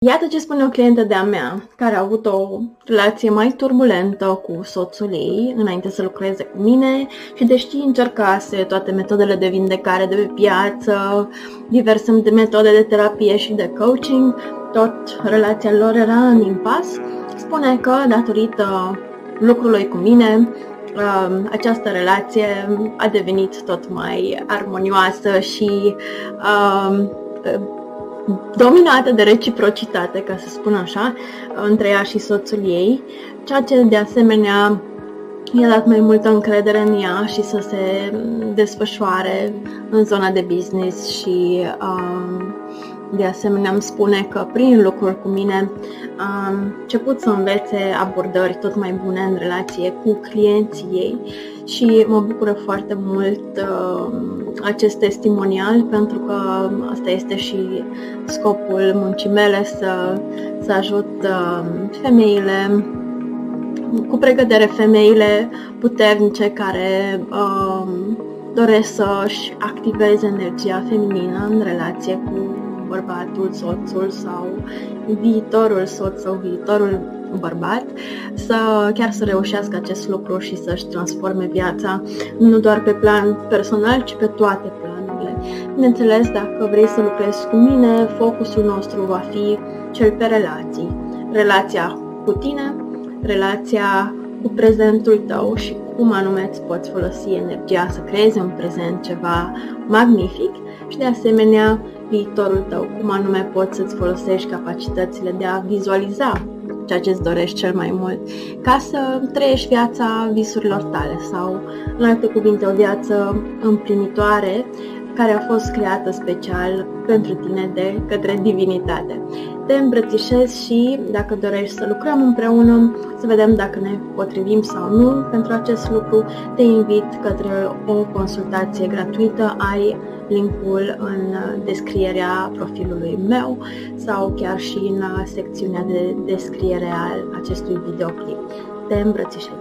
Iată ce spune o clientă de-a mea, care a avut o relație mai turbulentă cu soțul ei înainte să lucreze cu mine și deși încercase toate metodele de vindecare de pe piață, diverse metode de terapie și de coaching, tot relația lor era în impas. Spune că datorită lucrului cu mine, această relație a devenit tot mai armonioasă și dominată de reciprocitate, ca să spun așa, între ea și soțul ei, ceea ce de asemenea i-a dat mai multă încredere în ea și să se desfășoare în zona de business și de asemenea îmi spune că prin lucruri cu mine a început să învețe abordări tot mai bune în relație cu clienții ei și mă bucură foarte mult acest testimonial, pentru că asta este și scopul muncii mele, să ajut femeile cu pregătere, femeile puternice care doresc să-și activeze energia feminină în relație cu bărbatul, soțul sau viitorul soț sau viitorul bărbat, chiar să reușească acest lucru și să-și transforme viața, nu doar pe plan personal, ci pe toate planurile. Bineînțeles, dacă vrei să lucrezi cu mine, focusul nostru va fi cel pe relații. Relația cu tine, relația cu prezentul tău și cum anume îți poți folosi energia să creezi în prezent ceva magnific și de asemenea viitorul tău, cum anume poți să-ți folosești capacitățile de a vizualiza ceea ce îți dorești cel mai mult, ca să trăiești viața visurilor tale sau, în alte cuvinte, o viață împlinitoare care a fost creată special pentru tine de către divinitate. Te îmbrățișez și dacă dorești să lucrăm împreună, să vedem dacă ne potrivim sau nu pentru acest lucru, te invit către o consultație gratuită. Ai linkul în descrierea profilului meu sau chiar și în secțiunea de descriere al acestui videoclip. Te îmbrățișez!